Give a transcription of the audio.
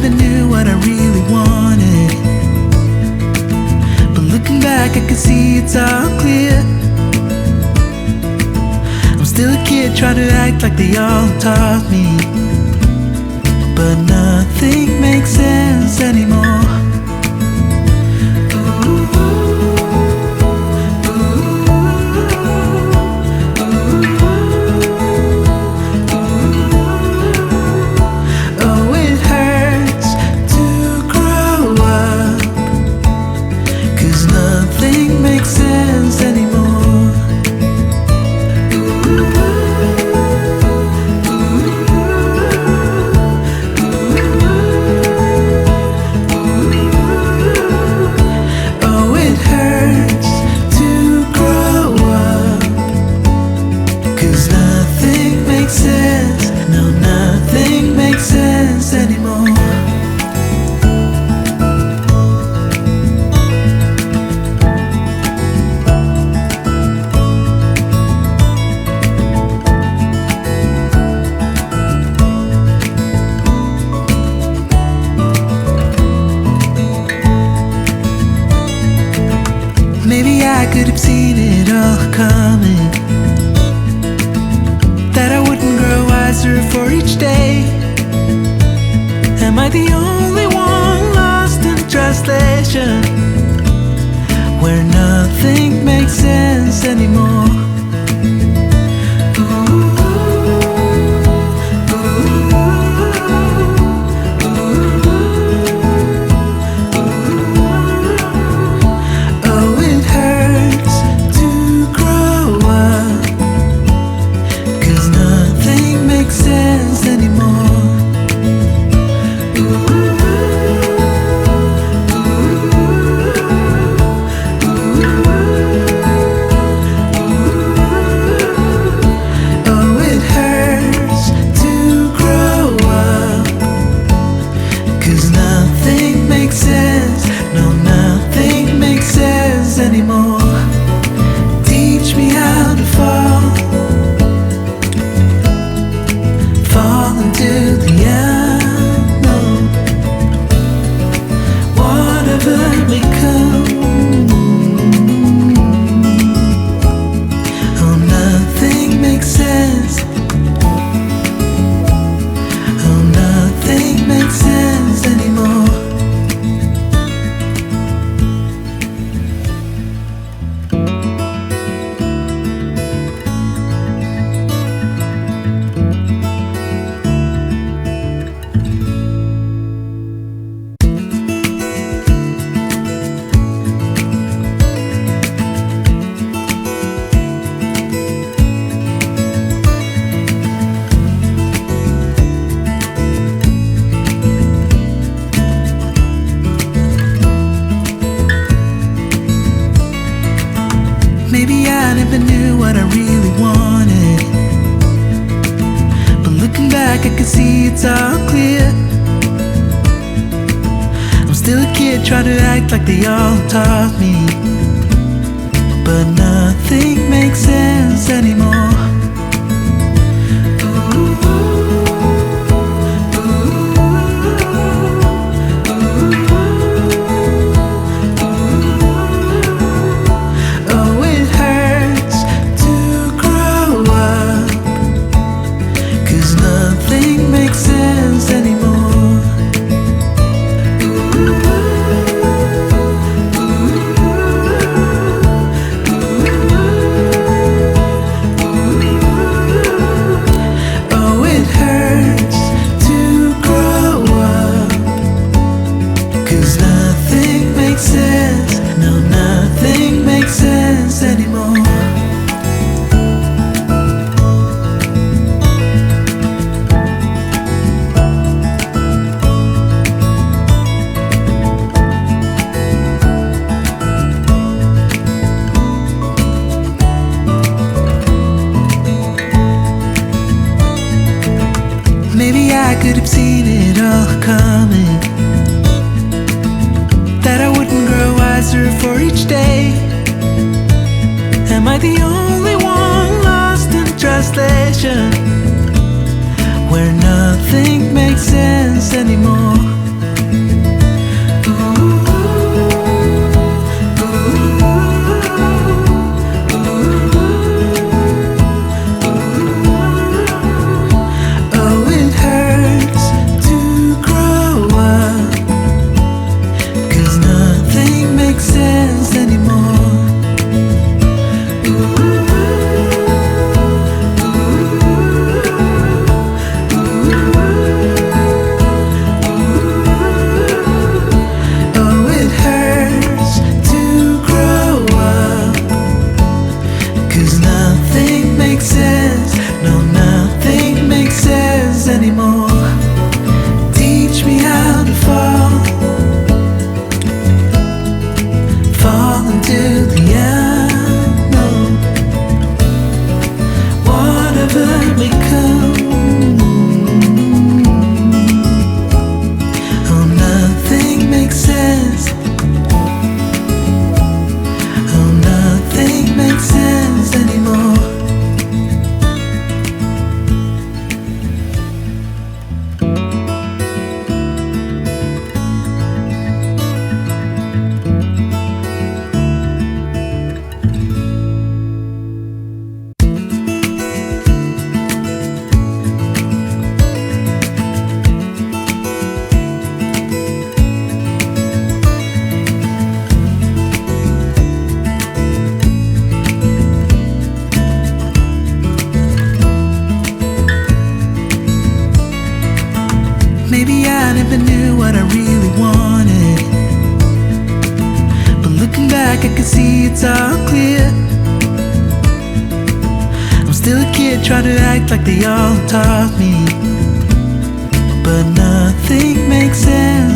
never knew what I really wanted, but looking back I can see it's all clear. I'm still a kid trying to act like they all taught me, but nothing makes sense anymore. Maybe I could have seen it all coming, that I wouldn't grow wiser for each day. Am I the only one lost in translation, where nothing makes sense anymore? Maybe I never knew what I really wanted, but looking back I can see it's all clear. I'm still a kid trying to act like they all taught me, but nothing makes sense anymore. Maybe I could have seen it all coming, that I wouldn't grow wiser for each day. Am I the only one lost in translation, where nothing makes sense anymore? Maybe I never knew what I really wanted, but looking back I can see it's all clear. I'm still a kid trying to act like they all taught me, but nothing makes sense